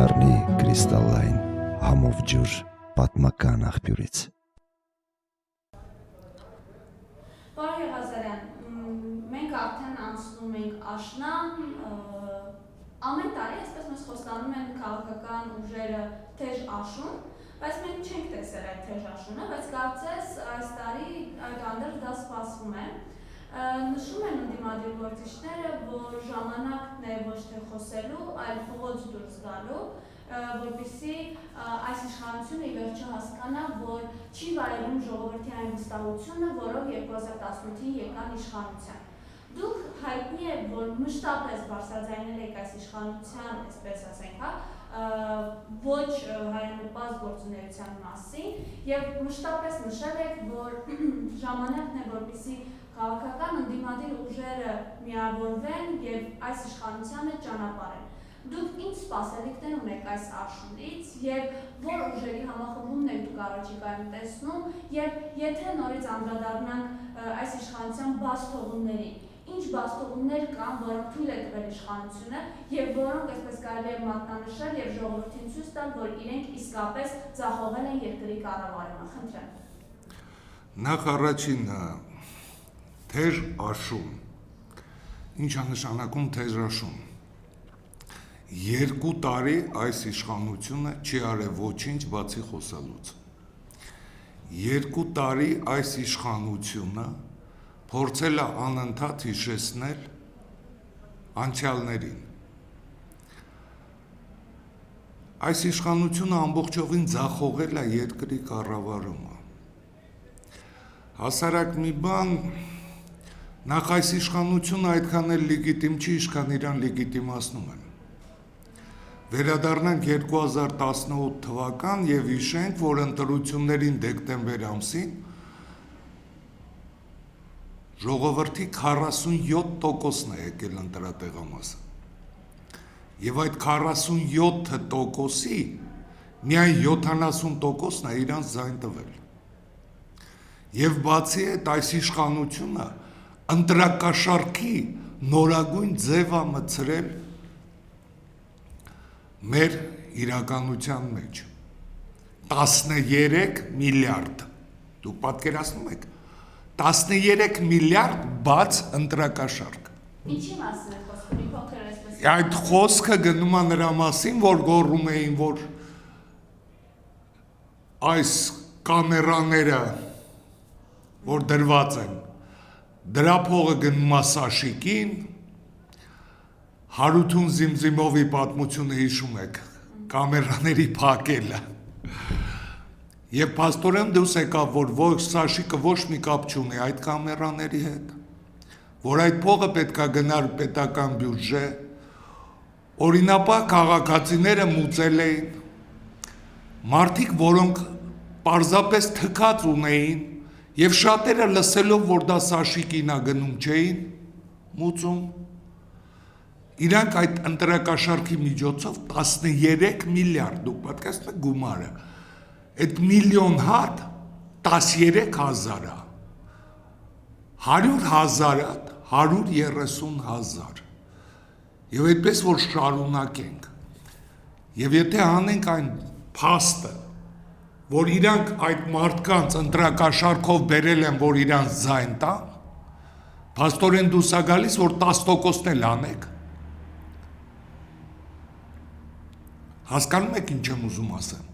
դառնի կրիստալային համով ջուր պատմական աղբյուրից։ Պարոն Եղազարյան, մենք արդեն անցնում ենք աշնան, ամեն տարի այսպես մեզ խոստանում են քաղաքական ուժերը թեժ աշուն, բայց մենք չենք տեսել այդ թեժ աշունը, բայց կարծես այս տարի այդանդր դա սպասվում է։ Նշում են ընդդիմադիր գործիչները, որ ժամանակն է ոչ թե խոսելու, այլ փողոց դուրս գալու, որպեսզի այս իշխանությունը ի վերջո հասկանա, որ չի վայելում ժողովրդի այն վստահությունը, որով 2018-ին եկան իշխանության։ Դուք հայտնի է, որ մշտապես բարձրաձայնել եք այս իշխանության, այսպես ասենք, ոչ հայանպաստ գործունեության մասին եւ մշտապես նշել եք, որ ժամանակն է, որպեսզի քաղաքական ընդդիմադիր ուժերը միավորվեն եւ այս իշխանությանը ճանապարհեն։ Դուք ինչ սպասելիքներ ունեք այս աշունից եւ որ ուժերի համախմբումն եք դուք առաջիկայում տեսնում եւ եթե նորից անդրադառնանք այս իշխանության բաստողումներին, ինչ բաստողումներ կան, որոնք թույլ է տվել իշխանությունը եւ որոնք այսպես կարելի է մատնանշել եւ ժողովրդին ցույց տալ, որ իրենք իսկապես ձախողել են երկրի կառավարումը։ Խնդրեմ։ Նախ առաջին թեժ աշուն։ Ինչ է նշանակում թեժ աշուն։ 2 տարի այս իշխանությունը չի արել ոչինչ բացի խոսալուց։ 2 տարի այս իշխանությունը փորձել է անընդհատ հիշեցնել անցյալներին։ Այս իշխանությունը ամբողջովին ձախողել է երկրի կառավարումը։ Հասարակ մի բան, նախ այս իշխանությունը այդքան էլ լեգիտիմ չի, ինչքան իրան լեգիտիմացնում են։ Վերադառնանք 2018 թվական եւ հիշենք, որ ընտրություններին դեկտեմբեր ամսին ժողովրդի 47%-ն է եկել ընտրատեղամասը։ Եվ այդ 47%-ի միայն 70%-ն է իրանց ձայն տվել։ Եվ բացի այդ այս իշխանությունը ընտրակաշառքի նորագույն ձև է մտցրել մեր իրականության մեջ 13 միլիարդ, դուք պատկերացնում եք, 13 միլիարդ բաց ընտրակաշառք։ Ինչի մասին է խոսքը, մի փոքր այսպես։ Այդ խոսքը գնում է նրա մասին, որ գոռում էին, որ այս կամերաները, որ դրված են, դրա փողը գնում է Սաշիկին, Հարութուն Զիմզիմովի պատմությունը հիշում եք, կամերաների փակելը։ Եվ փաստորեն դուրս եկավ, որ ոչ Սաշիկը ոչ մի կապ չունի այդ կամերաների հետ, որ այդ փողը պետք է գնար պետական բյուջե, օրինապահ քաղաքացիները մուծել էին, մարդիկ, որոնք պարզապես թքած ունեին, եւ շատերը լսելով, որ դա Սաշիկին է գնում չէին, մուծում, իրանք այդ ընտրակաշառքի միջոցով 13 միլիարդ, դուք պատկերացնում եք գումարը, այդ միլիոն հատ 13,000 է, 100,000 130,000 եւ այդպես որ շարունակենք եւ եթե անենք այն փաստը, որ իրանք այդ մարդկանց ընտրակաշառքով բերել են, որ իրանց ձայն տան, փաստորեն դուրս է գալիս, որ 10%-ն էլ անեք։ Հասկանում եք ինչ եմ ուզում ասեմ։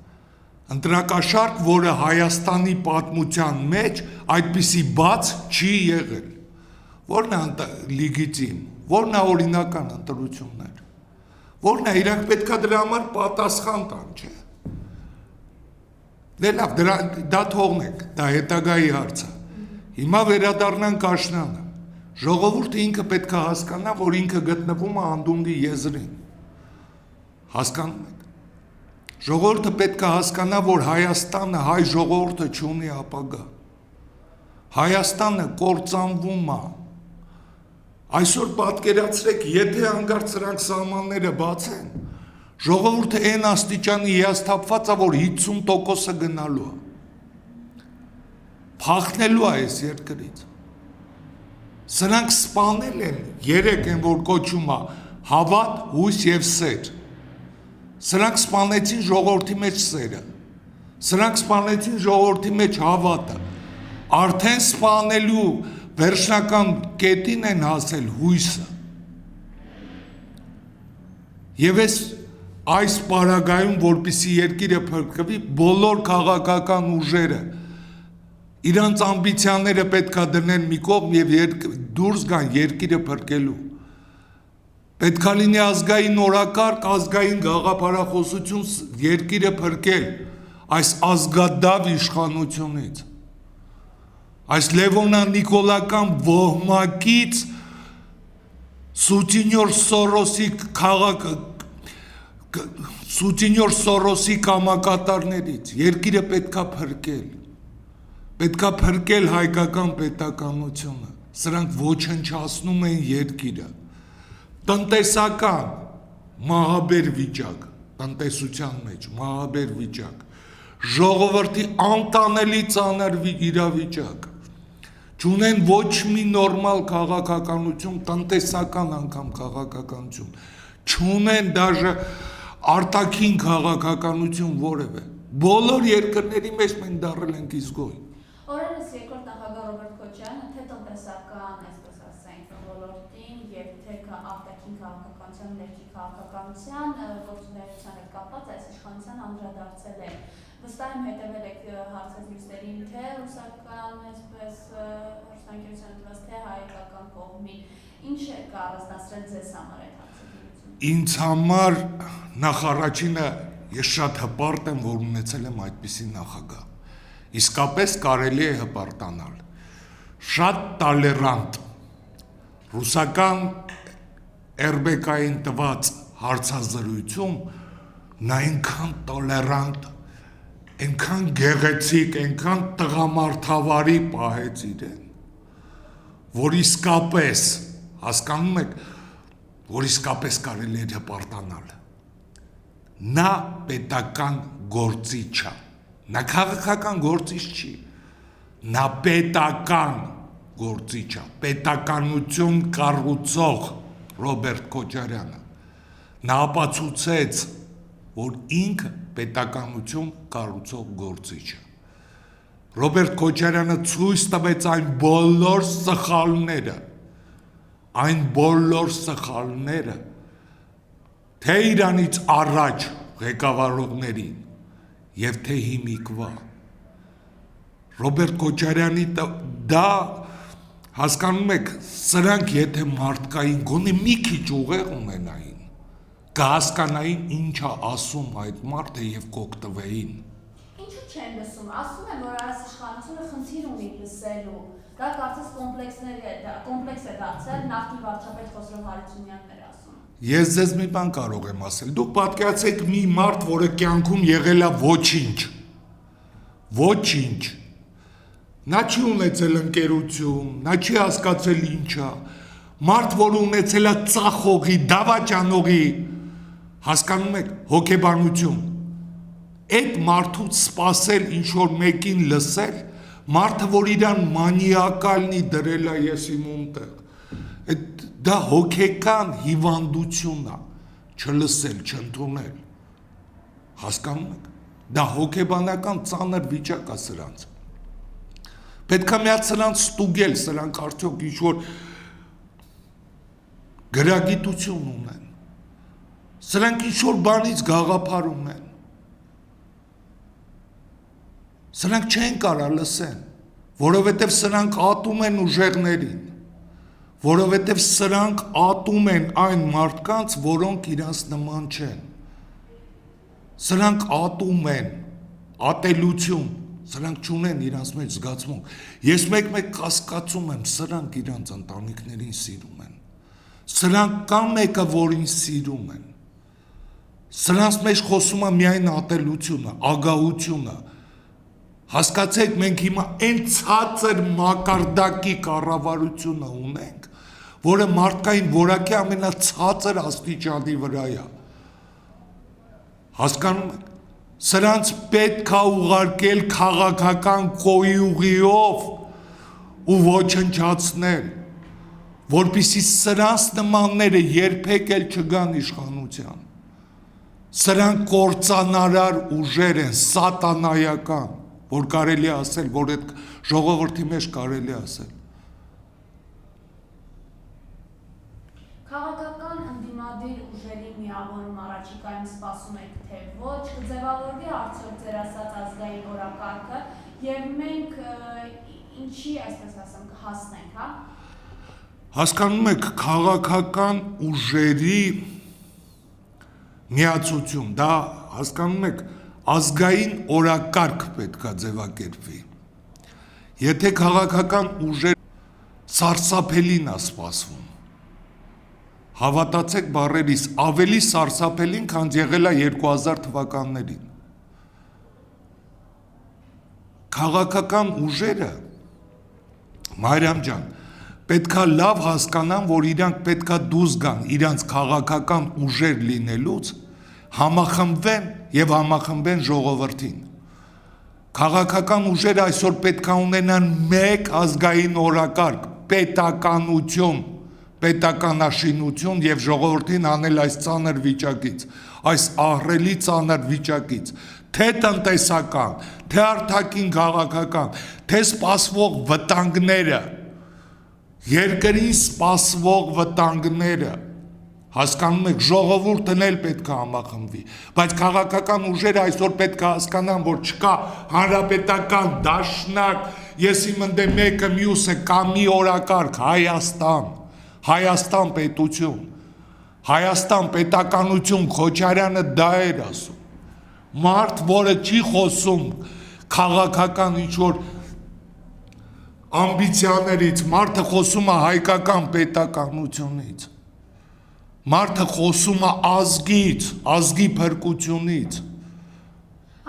Ընտրակաշառք, որը Հայաստանի պատմության մեջ այդպիսի բաց չի եղել։ Որն է լեգիտիմ, որն է օրինական ընտրություններ, որն է իրանք պետքա դրա համար պատասխան տան, չէ։ Դե լավ, դա թողնենք, դա հետագայի հարց է։ Հիմա վերադառնանք աշնանը։ Ժողովուրդը ինքը պետքա հասկանա, որ ինքը գտնվում է անդունդի եզրին։ Հասկանում եք։ Ժողովուրդը պետք է հասկանա, որ Հայաստանը, հայ ժողովուրդը չունի ապագա։ Հայաստանը կործանվում է։ Այսօր պատկերացրեք, եթե հանկարծ սրանք սահմանները բացեն, ժողովուրդը այն աստիճանի հիասթափված է, որ 50%-ը գնալու է։ Փախնելու է այս երկրից։ Սրանք սպանել են, երեք են, որ կոչում է հավատ, հույս եւ սեր։ Սրանք սպանեցին ժողովրդի մեջ սերը։ Սրանք սպանեցին ժողովրդի մեջ հավատը։ Արդեն սպանելու վերջնական կետին են հասել հույսը։ Եվ այս պարագայում, որպեսզի երկիրը փրկվի, բոլոր քաղաքական ուժերը իրանց ամբիցիաները պետքա դնեն մի կողմ եւ դուրս գան երկիրը փրկելու։ Պետքա լինի ազգային օրակարգ, ազգային գաղափարախոսություն երկիրը փրկել այս ազգադավ իշխանությունից, այս Լևոնա-Նիկոլական ոհմակից Սուտինյոր Սորոսի կամակատարներից երկիրը պետքա փրկել։ Պետքա փրկել հայկական պետականությունը, սրանք ոչնչացնում են երկիրը, տնտեսական մահաբեր վիճակ, տնտեսության մեջ մահաբեր վիճակ, ժողովրդի անտանելի ծանր իրավիճակ, չունեն ոչ մի նորմալ քաղաքականություն, տնտեսական անգամ քաղաքականություն, չունեն դաժե արտաքին քաղաքականություն որևէ, բոլոր երկրների մեջ մենք դառել ենք իզգոյ։ Օրերս երկրորդ նախագահ Ռոբերտ Քոչարյանը թե տնտեսական, այսպես ասենք, ոլորտին եւ թե արտաքին քաղաքականության, ներքին քաղաքականության գործունեության հետ կապված այս իշխանության անդրադարձել է։ Վստահ եմ հետևել եք հարցազրույցներին թե ռուսական, այսպես հերթանկարության դրած թե հայկական կողմին։ Ինչ է առանձնացրել ձեզ համար այդ հարցազրույցը։ Ինձ համար նախ առաջինը ես շատ հպարտ եմ, որ ունեցել եմ այդպիսի նախագահ։ Իսկապես կարելի է հպարտանալ, շատ տալերանտ, ռուսական RBK-ին տված հարցազրույցում նա այնքան տոլերանտ, այնքան գեղեցիկ, այնքան տղամարդավարի պահեց իրեն, որ իսկապես, հասկանում եք, որ իսկապես կարելի է հպարտանալ։ Նա պետական գործիչ է, նա քաղաքական գործիչ չի, նա պետական գործիչ է, պետականություն կառուցող Ռոբերտ Քոչարյանը, նա ապացուցեց, որ ինքը պետականություն կառուցող գործիչ է։ Ռոբերտ Քոչարյանը ցույց տվեց այն բոլոր սխալները, թե իրանից առաջ ղեկավարողներին եւ թե հիմիկվա։ Ռոբերտ Քոչարյանի դա հասկանում եք, սրանք եթե մարդկային գոնե մի քիչ ուղեղ ունենային, կհասկանային ինչ է ասում այդ մարդը եւ կօգտվեին։ Ինչու չեն լսում։ Ասում են, որ այս իշխանությունը խնդիր ունի լսելու։ Դա կարծես կոմպլեքս է դարձել նախկին վարչապետ Խոսրով Հարությունյանն էր ասում։ Ես ձեզ մի բան կարող եմ ասել։ Դուք պատկերացեք մի մարդ, որը կյանքում եղել է ոչինչ։ Նա չի ունեցել ընկերություն, նա չի հասկացել ինչ է։ Մարդ, որը ունեցել է ծախողի, դավաճանողի, հասկանում եք, հոգեբանություն։ Այդ մարդուց սпасել ինչ որ մեկին լսել, մարդը, որ իրան մանիակալնի դրել է ես իմ ումտեղ։ Դա հոգեկան հիվանդություն է, չլսել, չընդունել։ Հասկանում եք։ Դա հոգեբանական ծանր վիճակ է սրանց։ Պետք է միած սրանց ստուգել, սրանք արդյոք ինչ որ գրագիտություն ունեն։ Սրանք ինչ որ բանից գաղափար ունեն։ Սրանք չեն կարա լսեն, որովհետև սրանք ատում են ուժեղներին, որովհետև սրանք ատում են այն մարդկանց, որոնք իրանց նման չեն։ Սրանք ատում են ատելություն, սրանք չունեն իրանց մեջ զգացմունք։ Ես մեկ կասկածում եմ, սրանք իրանց ընտանիքներին սիրում են։ Սրանք կան մեկը, որին սիրում են։ Սրանց մեջ խոսում է միայն ատելությունը, ագահությունը։ Հասկացեք, մենք հիմա այն ցածր մակարդակի կառավարությունը ունենք, որը մարդկային որակի ամենացածր աստիճանի վրա է։ Հասկանում եք, սրանց պետք է ուղարկել քաղաքական կոյուղիով ու ոչնչացնել, որպեսզի սրանց նմանները երբեք էլ չգան իշխանության։ Սրանք կործանարար ուժեր են, սատանայական, որ կարելի է ասել, որ այդ ժողովրդի մեջ կարելի է ասել։ Քաղաքական ընդդիմադիր ուժերի միավորում առաջիկայում սպասում եք, թե ոչ, կձևավորվի արդյոք ձեր ասած ազգային օրակարգը եւ մենք ինչի, այսպես ասեմ, կհասնենք, հա։ Հասկանում եք, քաղաքական ուժերի միացություն, դա հասկանում եք, ազգային օրակարգ պետք է ձևակերպվի։ Եթե քաղաքական ուժեր սարսափելին է սպասվում, հավատացեք բառերիս, ավելի սարսափելին, քան եղել է 2000 թվականներին։ Քաղաքական ուժերը, Մարիամ ջան, պետքա լավ հասկանան, որ իրանք պետքա դուրս գան իրանց քաղաքական ուժեր լինելուց, համախմբվեն եւ համախմբեն ժողովրդին։ Քաղաքական ուժերը այսօր պետքա ունենան մեկ ազգային օրակարգ, պետականություն, պետականաշինություն եւ ժողովրդին անել այս ծանր վիճակից, այս ահռելի ծանր վիճակից, թե տնտեսական, թե արտաքին քաղաքական, թե սպասվող վտանգները, երկրին սպասվող վտանգները, հասկանում եք, ժողովուրդն էլ պետք է համախմբվի, բայց քաղաքական ուժերը այսօր պետք է հասկանան, որ չկա հանրապետական դաշնակ, ես իմ ընդ մեկը մյուսը կամ մի օրակարգ, Հայաստան պետություն, Հայաստան պետականություն, Քոչարյանը դա էր ասում, մարդ, որը չի խոսում քաղաքական ինչ-որ ամբիցիաներից, մարդը խոսում է հայկական պետականությունից, մարդը խոսում է ազգից, ազգի փրկությունից։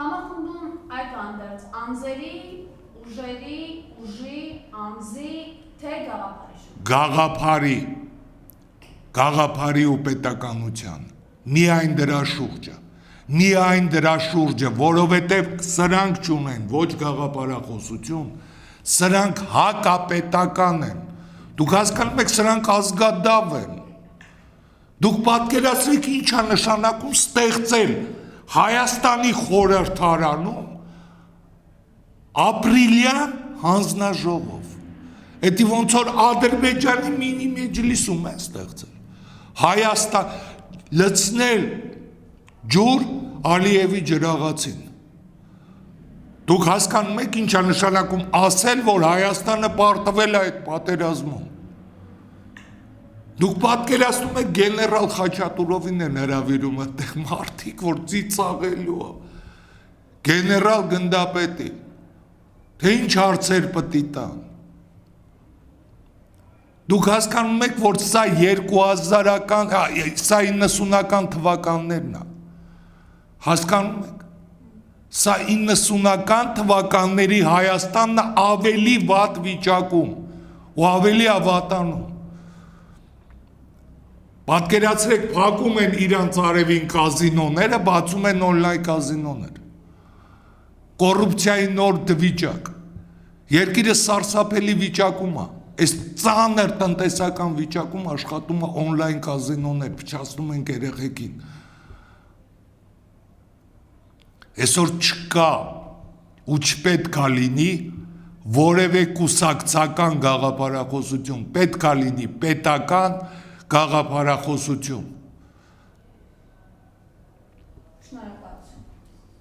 Համախմբում այդ անդրած անձերի, ուժերի, ուժի, անձի, թե գաղափարի շուրջ։ Գաղափարի ու պետականության, միայն դրա շուրջը, որովհետև սրանք չունեն ոչ գաղափարախոսություն, սրանք հակապետական են, դուք հասկանում եք, սրանք ազգադավ են, դուք պատկերացրեք ինչ է նշանակում ստեղծել Հայաստանի խորհրդարանում ապրիլյան հանձնաժողով, էդի ոնց որ Ադրբեջանի մինի մեջլիսում է ստեղծել, Հայաստան լցնել ջուր Ալիևի ջրաղացին, դուք հասկանում եք ինչ է նշանակում ասել, որ Հայաստանը պարտվել է այդ պատերազմում, դուք պատկերացնում եք գեներալ Խաչատուրովին են հրավիրում այդտեղ մարդիկ, որ ծիծաղելու է, գեներալ գնդապետի, թե ինչ հարցեր պտի տան, դուք հասկանում եք, որ սա 2000-ական, սա 90-ական թվականներն է, հասկանում եք, սա 90-ական թվականների Հայաստանն ավելի վատ վիճակում ու ավելի ավատանում, պատկերացրեք, փակում են իրանց արևին կազինոները, բացում են օնլայն կազինոներ, կոռուպցիայի նոր դվիճակ, երկիրը սարսափելի վիճակում է, այս ծանր տնտեսական վիճակում աշխատում է օնլայն կազինոներ, փչացնում են երեխեքին, այսօր չկա ու չպետք է լինի որևէ կուսակցական գաղափարախոսություն, պետք է լինի պետական գաղափարախոսություն։ Շնորհակալություն։